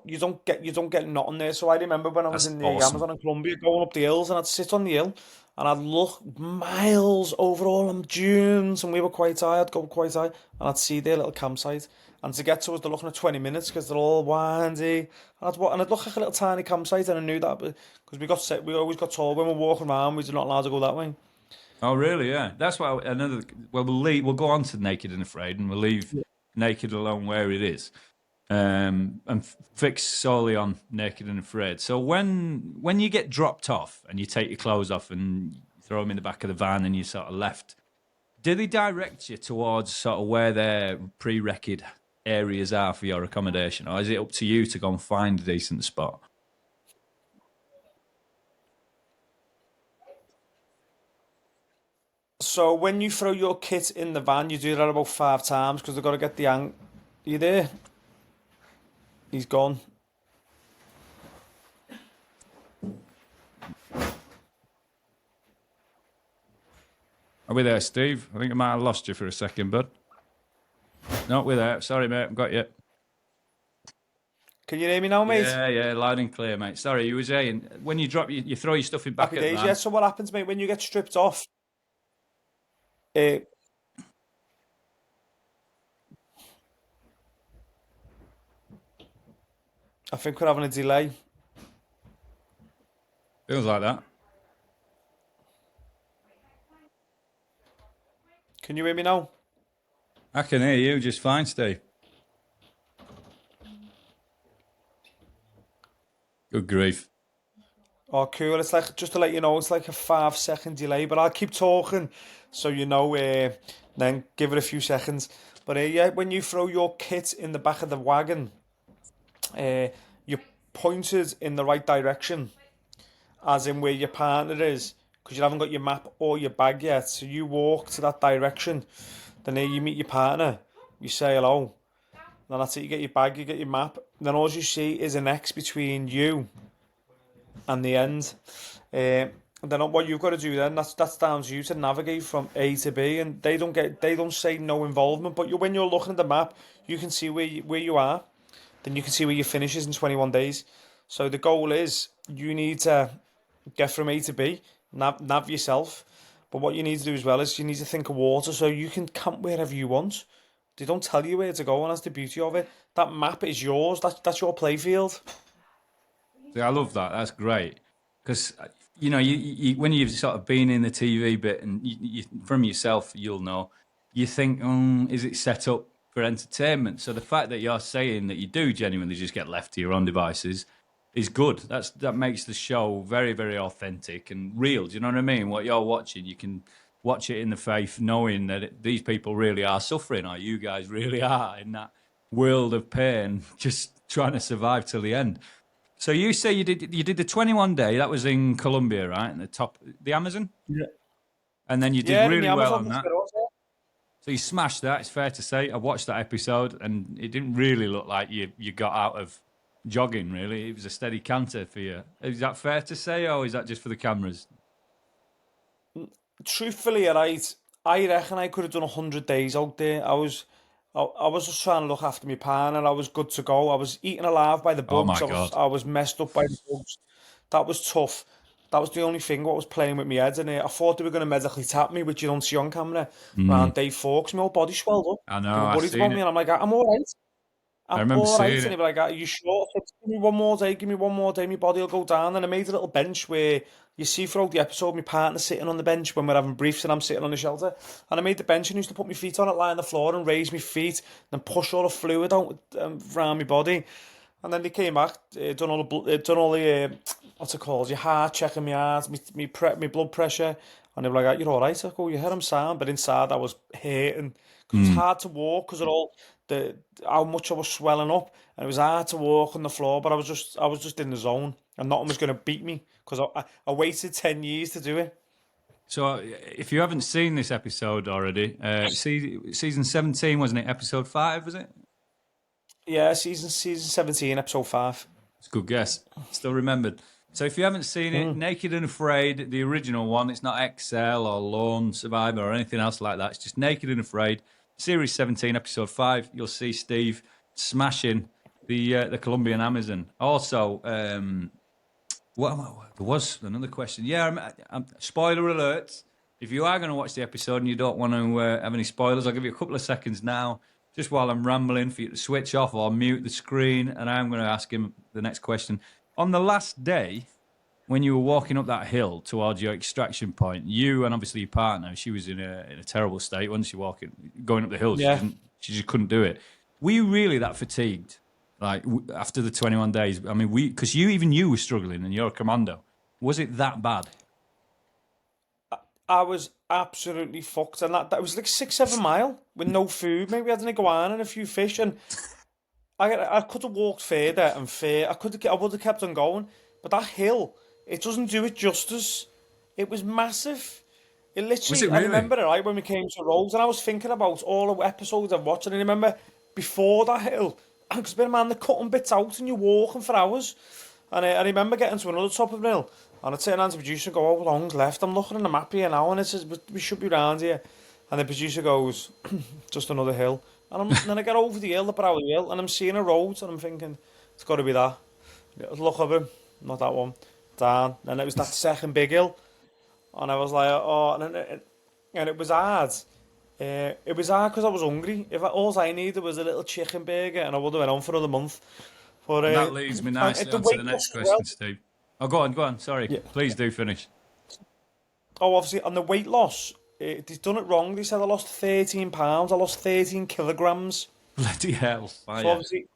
you don't get nothing there. So I remember when I was That's in the awesome. Amazon in Colombia going up the hills, and I'd sit on the hill and I'd look miles over all them dunes, and we were quite high. I'd go quite high, and I'd see their little campsite. And to get to us, they're looking at 20 minutes because they're all windy. And I'd look like a little tiny campsite, and I knew that because we always got told when we're walking around we're not allowed to go that way. Oh, really? Yeah. That's why another. Well, we'll go on to Naked and Afraid, and we'll leave Naked alone where it is, and fix solely on Naked and Afraid. So when you get dropped off and you take your clothes off and you throw them in the back of the van and you sort of left, do they direct you towards sort of where their pre-record areas are for your accommodation, or is it up to you to go and find a decent spot? So when you throw your kit in the van, you do that about 5 times because they've got to get the ang. You there? He's gone. Are we there, Steve? I think I might have lost you for a second, bud. No, we're there. Sorry, mate. I've got you. Can you hear me now, mate? Yeah, yeah, loud and clear, mate. Sorry, you were saying when you drop, you throw your stuff in back Happy at the days. Yeah. van. So what happens, mate, when you get stripped off? Uh, I think we're having a delay. Feels like that. Can you hear me now? I can hear you just fine, Steve. Good grief. Oh, cool. It's like, just to let you know, it's like a 5 second delay, but I'll keep talking so you know, then give it a few seconds. But yeah, when you throw your kit in the back of the wagon, you're pointed in the right direction, as in where your partner is, because you haven't got your map or your bag yet. So you walk to that direction, then there you meet your partner, you say hello, then that's it, you get your bag, you get your map, then all you see is an X between you and the end. And then what you've got to do then, that's down to you to navigate from A to B, and they don't say no involvement, but when you're looking at the map, you can see where you are. then you can see where your finish is in 21 days. So the goal is you need to get from A to B, nav yourself. But what you need to do as well is you need to think of water so you can camp wherever you want. They don't tell you where to go, and that's the beauty of it. That map is yours. That's your playfield. See, I love that. That's great because when you've sort of been in the TV bit and from yourself, you'll know. You think, is it set up for entertainment? So the fact that you're saying that you do genuinely just get left to your own devices is good. That makes the show very, very authentic and real. Do you know what I mean? What you're watching, you can watch it in the faith, knowing that these people really are suffering, or you guys really are in that world of pain, just trying to survive till the end. So you say you did the 21 day. That was in Colombia, right? In the Amazon, Yeah. and then you did Yeah, in the really well Amazon. on That's that. where it was, yeah. So you smashed that. It's fair to say. I watched that episode, and it didn't really look like you got out of jogging. Really, it was a steady canter for you. Is that fair to say, or is that just for the cameras? Truthfully, right, I reckon I could have done 100 days out there. I was just trying to look after my partner. I was good to go. I was eaten alive by the Oh bugs. my I was god! I was messed up by the bugs. That was tough. That was the only thing what was playing with my head. And I thought they were going to medically tap me, which you don't see on camera, Mm, around day 4, because my whole body swelled up. I They know. were I worried seen about me, it. and I'm like, I'm all right. I I'm remember all right. seeing And they it. were like, are you sure? I said, give me one more day, give me one more day, my body will go down. And I made a little bench where you see throughout the episode, my partner sitting on the bench when we're having briefs and I'm sitting on the shelter. And I made the bench and used to put my feet on it, lie on the floor and raise my feet and push all the fluid out around my body. And then they came back, done all the what's it called? Your heart checking my heart, my blood pressure, and they were like, "You're all right." I go, "You heard him sound," but inside I was hurting because it was Mm. hard to walk because of all the how much I was swelling up, and it was hard to walk on the floor. But I was just in the zone, and nothing was going to beat me because I waited 10 years to do it. So if you haven't seen this episode already, season 17 wasn't it? Episode 5 was it? Yeah, season 17, episode 5. It's a good guess. Still remembered. So if you haven't seen it, Naked and Afraid, the original one, it's not Excel or Lone Survivor or anything else like that. It's just Naked and Afraid, series 17, episode 5. You'll see Steve smashing the Colombian Amazon. Also, there was another question. Yeah, spoiler alert. If you are going to watch the episode and you don't want to have any spoilers, I'll give you a couple of seconds now, just while I'm rambling, for you to switch off or mute the screen, and I'm going to ask him the next question. On the last day, when you were walking up that hill towards your extraction point, you and obviously your partner, she was in a terrible state, wasn't she, going up the hill? Yeah. She just couldn't do it. Were you really that fatigued? Like after the 21 days, I mean, because even you were struggling, and you're a commando. Was it that bad? I was absolutely fucked, and that was like 6, 7 mile with no food. Maybe we had an iguana and a few fish, and I could have walked further and further. I would have kept on going, but that hill, it doesn't do it justice. It was massive. It Was literally, it I really? remember it right when we came to Rhodes, and I was thinking about all the episodes I've watched, and I remember before that hill, because been a man, they're cutting bits out and you're walking for hours. And I remember getting to another top of the hill, and I turn around to the producer and go, "Oh, long's left." I'm looking on the map here now, and it says we should be round here. And the producer goes, "Just another hill." And then I get over the hill, the brow of the hill, and I'm seeing a road, and I'm thinking, "It's got to be that." Look up him, not that one. Down, and it was that second big hill, and I was like, "Oh," and it was hard. It was hard because I was hungry. All I needed was a little chicken burger, and I would have went on for another month. But And that leads me nicely the on to the weight next loss as well. question, Steve. Oh, go on, go on. Sorry. Yeah. Please do finish. Oh, obviously, on the weight loss, they've done it wrong. They said I lost 13 pounds. I lost 13 kilograms. Bloody hell. So Fire. obviously,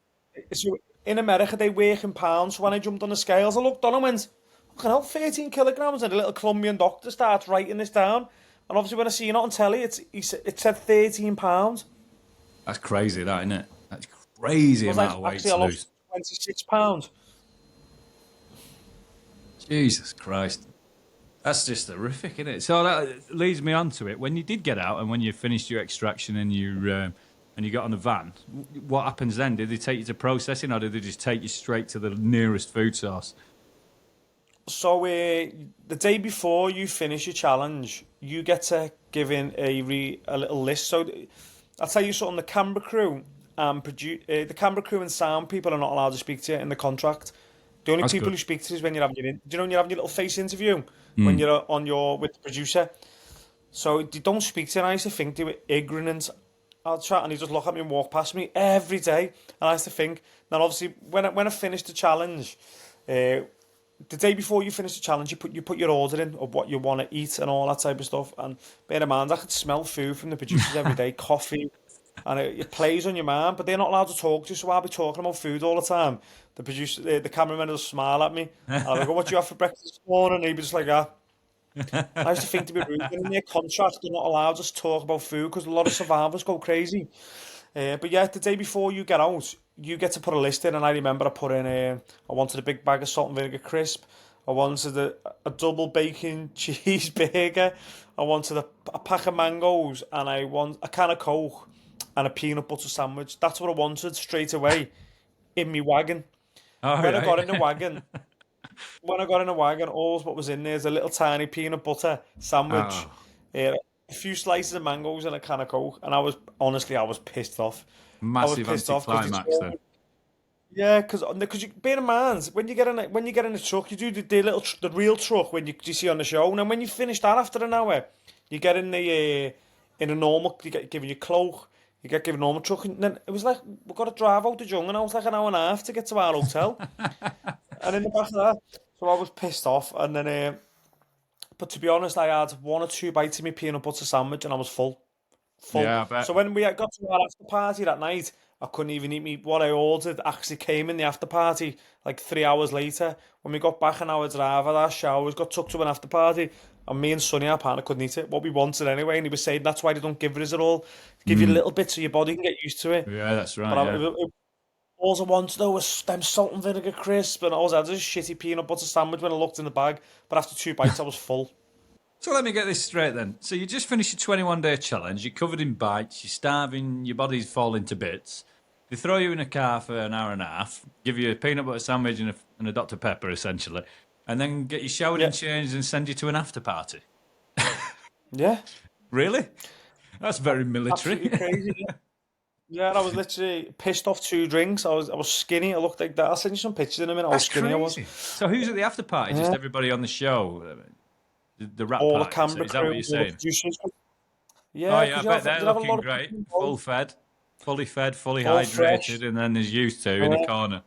so in America they work in pounds. So when I jumped on the scales, I looked on and went, "Fucking hell, 13 kilograms!" And the little Colombian doctor starts writing this down. And obviously, when I see it on telly, it said 13 pounds. That's crazy, that, isn't it? That's crazy I was amount like, of weight actually, I to lose. lost 26 pounds. Jesus Christ. That's just horrific, isn't it? So that leads me on to it. When you did get out and when you finished your extraction and you got on the van, what happens then? Did they take you to processing, or did they just take you straight to the nearest food source? So the day before you finish your challenge, you get to give in a little list. So I'll tell you something. The camera crew and the camera crew and sound people are not allowed to speak to you in the contract. The only That's people good. who speak to you is when you're having do you know when you're having your little face interview when Mm. you're on your with the producer. So they don't speak to you. And I used to think they were ignorant. I'll chat and he just look at me and walk past me every day. And I used to think, now obviously when I finished the challenge, the day before you finish the challenge, you put your order in of what you want to eat and all that type of stuff. And bear in mind, I could smell food from the producers every day, coffee, and it plays on your mind. But they're not allowed to talk to you, so I'll be talking about food all the time. The cameraman will smile at me, and I'll be like, "What do you have for breakfast this morning?" And he'd be just like, "Ah." I used to think to be rude, but in their contract, they're not allowed to talk about food because a lot of survivors go crazy. But yeah, the day before you get out, you get to put a list in, and I remember I put in, I wanted a big bag of salt and vinegar crisp, I wanted a double bacon cheeseburger, I wanted a pack of mangoes, and I want a can of Coke and a peanut butter sandwich. That's what I wanted straight away in my wagon. All When I got right. in the wagon, all what was in there is a little tiny peanut butter sandwich, Oh, a few slices of mangoes and a can of Coke, and I was pissed off. I was massive pissed off because they anticlimax told then. me, yeah, because you bear in mind when you get in the truck, you do the little the real truck you see on the show, and then when you finish that after an hour, you get in a normal, you get given your cloak, you get given a normal truck, and then it was like we got to drive out the jungle, and I was like an hour and a half to get to our hotel, and in the back of that, so I was pissed off, and then but to be honest, I had one or two bites of my peanut butter sandwich, and I was full. Yeah, I So bet. when we got to our after party that night, I couldn't even eat me. What I ordered actually came in the after party like 3 hours later. When we got back an hour drive, our showers got tucked to an after party, and me and Sonny, our partner, couldn't eat it. What we wanted anyway, and he was saying that's why they don't give us it all. Give you Mm. little bits so your body can get used to it. Yeah, that's But right. Yeah. all I wanted though was them salt and vinegar crisp, and all I had was a shitty peanut butter sandwich when I looked in the bag. But after two bites, I was full. So let me get this straight then. So you just finished your 21-day challenge. You're covered in bites. You're starving. Your body's falling to bits. They throw you in a car for an hour and a half, give you a peanut butter sandwich and a Dr Pepper essentially, and then get you showered Yeah, and changed and send you to an after party. yeah, Really? That's very military. absolutely crazy. Yeah, and I was literally pissed off 2 drinks. I was skinny. I looked like that. I'll send you some pictures in a minute. How That's skinny I was. crazy. So who's at the after party? Just Yeah. everybody on the show, the rap All the party. So camera is that what crew, you're all the saying? producers. Oh Yeah, yeah, I because bet they're you have a lot looking of people great, involved, fully fed, fully all fresh. hydrated, and then there's used to in the Yeah, corner.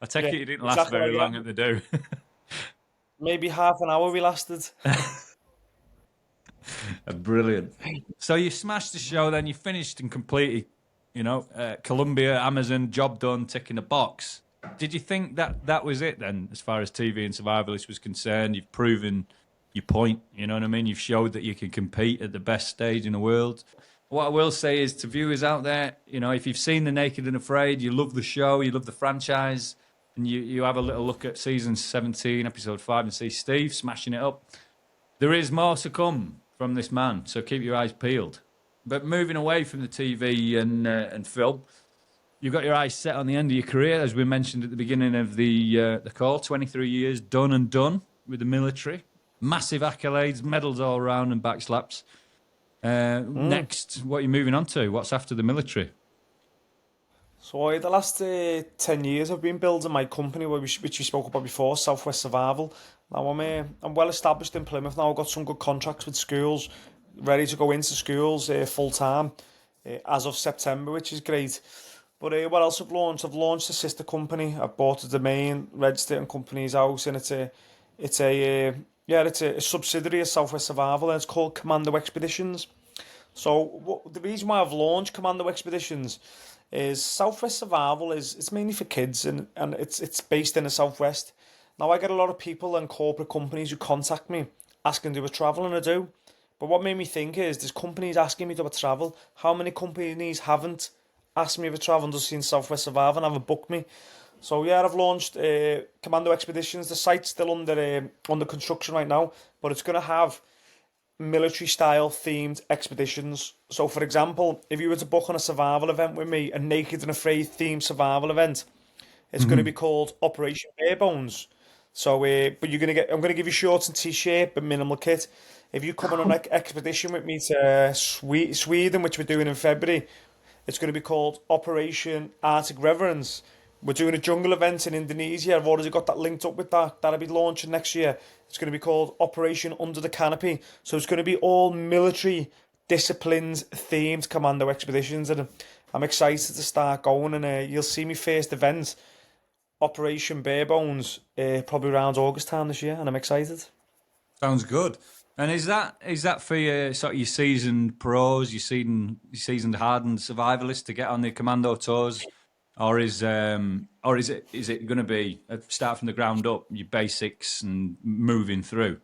I take yeah, it you didn't last exactly like very long that. at the do. Maybe half an hour we lasted. Brilliant. So you smashed the show, then you finished and completed. Columbia, Amazon, job done, ticking a box. Did you think that that was it then, as far as TV and Survivalist was concerned? You've proven your point. You know what I mean? You've showed that you can compete at the best stage in the world. What I will say is to viewers out there, if you've seen The Naked and Afraid, you love the show, you love the franchise, and you have a little look at season 17, episode 5, and see Steve smashing it up. There is more to come from this man, so keep your eyes peeled. But moving away from the TV and film, you've got your eyes set on the end of your career, as we mentioned at the beginning of the call. 23 years done and done with the military, massive accolades, medals all round, and backslaps. Mm. Next, what are you moving on to? What's after the military? So the last 10 years I've been building my company, which we spoke about before, Southwest Survival. Now I'm well established in Plymouth now. I've got some good contracts with schools, ready to go into schools full time as of September, which is great. But what else I've launched? I've launched a sister company. I've bought a domain, registered in company's house, and it's a subsidiary of Southwest Survival, and it's called Commando Expeditions. So the reason why I've launched Commando Expeditions is Southwest Survival is it's mainly for kids, and it's based in the Southwest. Now I get a lot of people and corporate companies who contact me asking do I travel, and I do. But what made me think is there's companies asking me do I travel. How many companies haven't asked me if I travel and just seen Southwest Survival and haven't booked me? So yeah, I've launched Commando Expeditions. The site's still under construction right now, but it's going to have military style themed expeditions. So for example, if you were to book on a survival event with me, a Naked and Afraid themed survival event, it's going to be Mhm. called Operation Bare Bones. So, but I'm going to give you shorts and t-shirt, but minimal kit. If you come on an expedition with me to Sweden, which we're doing in February, It's going to be called Operation Arctic Reverence. We're doing a jungle event in Indonesia. I've already got that linked up with that. That'll be launching next year. It's going to be called Operation Under the Canopy. So it's going to be all military disciplines themed commando expeditions, and I'm excited to start going. And you'll see me first event, Operation Barebones, probably around August time this year, and I'm excited. Sounds good. And is that for your sort of your seasoned pros, your seasoned hardened survivalists to get on the commando tours, or is it going to be start from the ground up, your basics and moving through?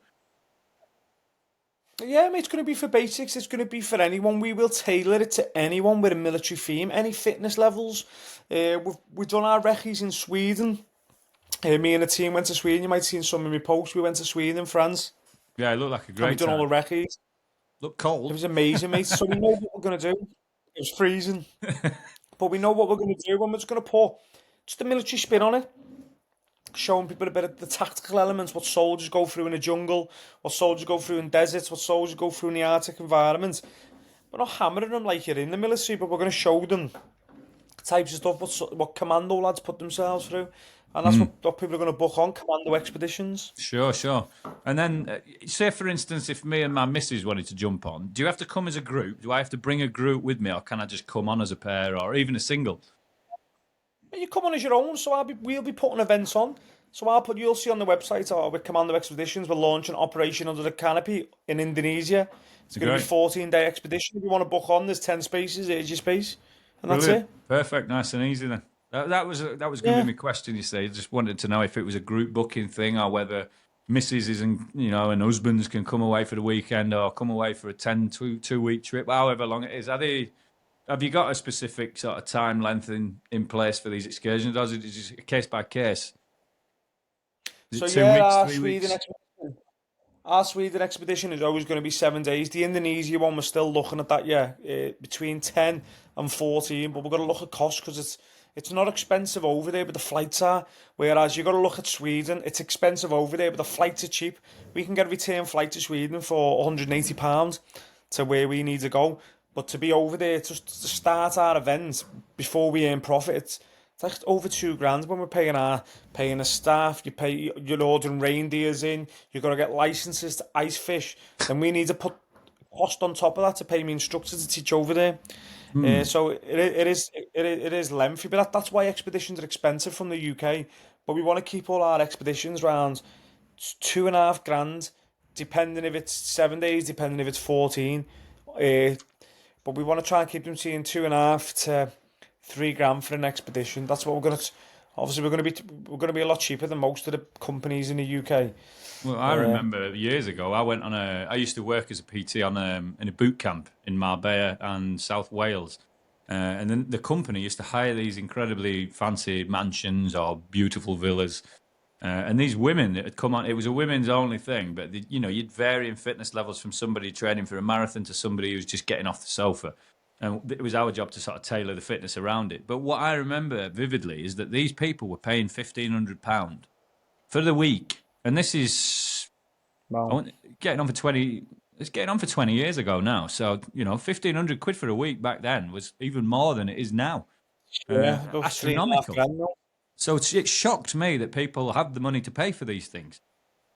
Yeah, mate, it's going to be for basics. It's going to be for anyone. We will tailor it to anyone with a military theme, any fitness levels. We've done our recce's in Sweden. Me and the team went to Sweden. You might have seen some of my posts. We went to Sweden, France, Yeah, it looked like a and we great done all time. the recce's. Look It cold. was amazing, mate. So we know what we're going to do. It was freezing, but we know what we're going to do, and we're just going to put just a military spin on it, showing people a bit of the tactical elements, what soldiers go through in a jungle, what soldiers go through in deserts, what soldiers go through in the Arctic environment. We're not hammering them like you're in the military, but we're going to show them types of stuff, what commando lads put themselves through. And that's what people are going to book on, commando expeditions. Sure, sure. And then, say for instance, if me and my missus wanted to jump on, do you have to come as a group? Do I have to bring a group with me, or can I just come on as a pair, or even a single? But you come on as your own, so we'll be putting events on. So you'll see on the website, with Commando Expeditions, we're launching Operation Under the Canopy in Indonesia. It's going to be a Great. 14-day expedition. If you want to book on, there's 10 spaces, here's your space. And that's Brilliant. it. Perfect. Nice and easy then. That was going to be Yeah. my question. You say, just wanted to know if it was a group booking thing or whether Mrs. isn't, and husbands can come away for the weekend or come away for a 2 week trip, however long it is. Have you got a specific sort of time length in place for these excursions, or is it just case by case? Is So it two yeah, weeks, 3 weeks? Our Sweden expedition is always going to be 7 days. The Indonesia one, we're still looking at that, yeah, between 10 and 14. But we've got to look at cost because it's not expensive over there, but the flights are. Whereas you've got to look at Sweden, it's expensive over there, but the flights are cheap. We can get a return flight to Sweden for £180 to where we need to go. But to be over there, just to start our event before we earn profit, it's like over 2 grand when we're paying the staff. You're ordering reindeers in. You've got to get licenses to ice fish. Then we need to put cost on top of that to pay me instructors to teach over there. So it is lengthy, but that's why expeditions are expensive from the UK. But we want to keep all our expeditions around 2.5 grand, depending if it's 7 days, depending if it's 14. Uh, but we want to try and keep them seeing 2.5 to 3 grand for an expedition. That's what we're going to. Obviously, we're going to be a lot cheaper than most of the companies in the UK. Well, I remember years ago, I used to work as a PT in a boot camp in Marbella and South Wales. And then the company used to hire these incredibly fancy mansions or beautiful villas. And these women that had come on, it was a women's only thing, but you'd vary in fitness levels from somebody training for a marathon to somebody who's just getting off the sofa. And it was our job to sort of tailor the fitness around it. But what I remember vividly is that these people were paying £1,500 for the week. And this is I Wow. want, getting on for 20. It's getting on for 20 years ago now. So 1,500 quid for a week back then was even more than it is now. Yeah, about three and a half Astronomical. grand now. So it shocked me that people have the money to pay for these things.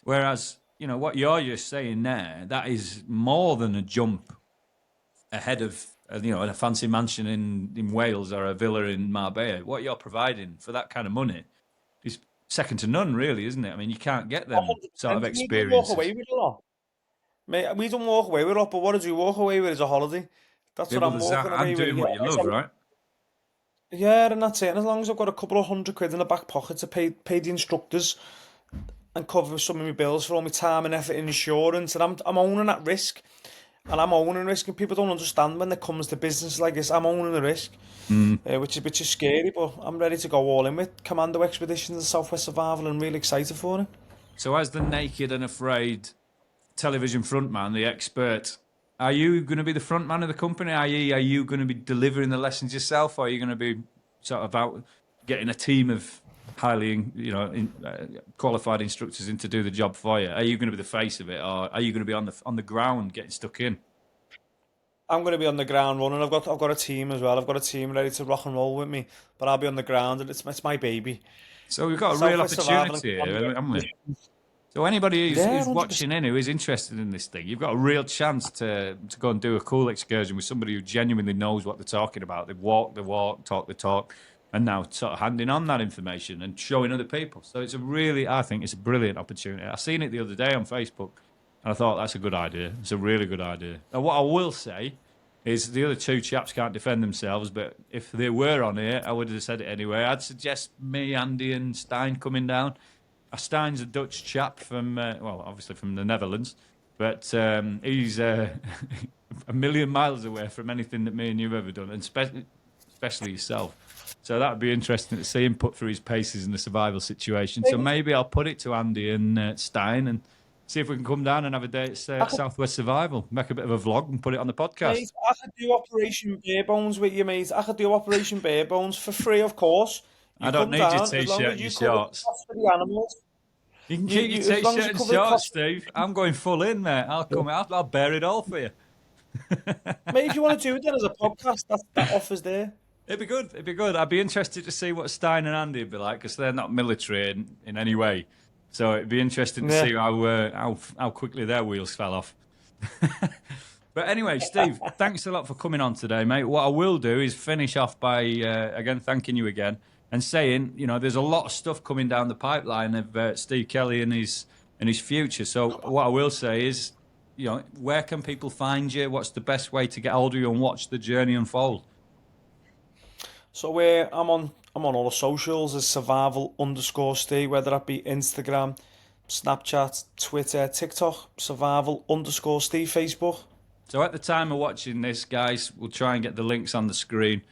Whereas what you're just saying there, that is more than a jump ahead of a fancy mansion in Wales or a villa in Marbella. What you're providing for that kind of money is second to none, really, isn't it? I mean, you can't get them sort of 100%. We don't walk experiences. away with a lot. Mate, we don't walk away with a lot, but what did you walk away with is a holiday. That's Yeah, what well, I'm there's that walking and away with. doing Yeah, what you love, right? yeah, and that's it. And as long as I've got a couple of 100 quid in the back pocket to pay the instructors and cover some of my bills for all my time and effort and insurance, and I'm owning that risk. And I'm owning risk, and people don't understand when it comes to business like this. I'm owning the risk, which is scary, but I'm ready to go all in with Commando Expeditions and Southwest Survival, and really excited for it. So, as the naked and afraid television frontman, the expert, are you going to be the frontman of the company? I.e., are you going to be delivering the lessons yourself, or are you going to be sort of out getting a team of highly, qualified instructors in to do the job for you? Are you going to be the face of it, or are you going to be on the ground getting stuck in? I'm going to be on the ground running. I've got a team as well. I've got a team ready to rock and roll with me. But I'll be on the ground, and it's my baby. So we've got a real Southwest Survival and opportunity here, Commando haven't we? Expeditions. So anybody Yeah, who's 100%. watching in who is interested in this thing, you've got a real chance to go and do a cool excursion with somebody who genuinely knows what they're talking about. They've walked the walk, talked the talk, and now sort of handing on that information and showing other people. So I think it's a brilliant opportunity. I seen it the other day on Facebook, and I thought that's a good idea. It's a really good idea. Now, what I will say is the other two chaps can't defend themselves, but if they were on here, I would have said it anyway. I'd suggest me, Andy, and Stein coming down. Stein's a Dutch chap from, well, obviously from the Netherlands, but he's a million miles away from anything that me and you've ever done, and especially yourself. So that would be interesting to see him put through his paces in the survival situation. So maybe I'll put it to Andy and Stein and see if we can come down and have a day at Southwest Survival, make a bit of a vlog and put it on the podcast. Mate, I could do Operation Bare Bones with you, mate. I could do Operation Bare Bones for free, of course. I don't need your t-shirt and your shorts. For the animals. You can keep your as long as t-shirt you and cover the shorts, cost. Steve. I'm going full in, mate. I'll come out. I'll bear it all for you. Mate, if you want to do it then as a podcast, that offer's there. It'd be good. It'd be good. I'd be interested to see what Stein and Andy would be like because they're not military in any way. So it'd be interesting to see how quickly their wheels fell off. But anyway, Steve, thanks a lot for coming on today, mate. What I will do is finish off by again thanking you again and saying, there's a lot of stuff coming down the pipeline of Steve Kelly and his future. So what I will say is, where can people find you? What's the best way to get hold of you and watch the journey unfold? So I'm on all the socials as survival_Steve, whether that be Instagram, Snapchat, Twitter, TikTok, survival_Steve, Facebook. So at the time of watching this, guys, we'll try and get the links on the screen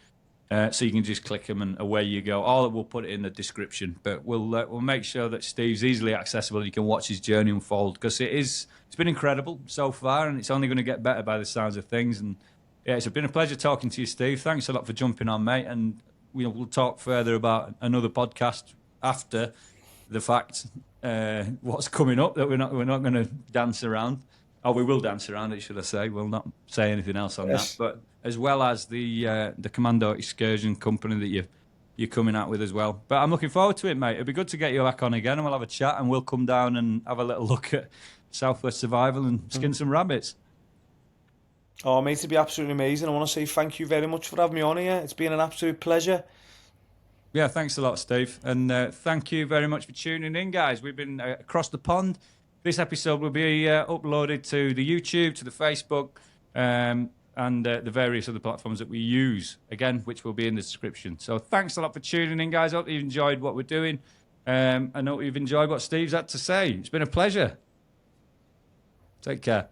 so you can just click them and away you go. All we'll put it in the description, but we'll make sure that Steve's easily accessible and you can watch his journey unfold because it's been incredible so far and it's only going to get better by the sounds of things. And yeah, it's been a pleasure talking to you, Steve. Thanks a lot for jumping on, mate. And we'll talk further about another podcast after the fact. What's coming up that we're not going to dance around. Oh, we will dance around it, should I say? We'll not say anything else on that. But as well as the Commando Excursion company that you're coming out with as well. But I'm looking forward to it, mate. It'd be good to get you back on again, and we'll have a chat, and we'll come down and have a little look at Southwest Survival and skin some rabbits. Oh, mate, it'd be absolutely amazing. I want to say thank you very much for having me on here. It's been an absolute pleasure. Yeah, thanks a lot, Steve. And thank you very much for tuning in, guys. We've been across the pond. This episode will be uploaded to the YouTube, to the Facebook, and the various other platforms that we use, again, which will be in the description. So thanks a lot for tuning in, guys. I hope you've enjoyed what we're doing. I hope you've enjoyed what Steve's had to say. It's been a pleasure. Take care.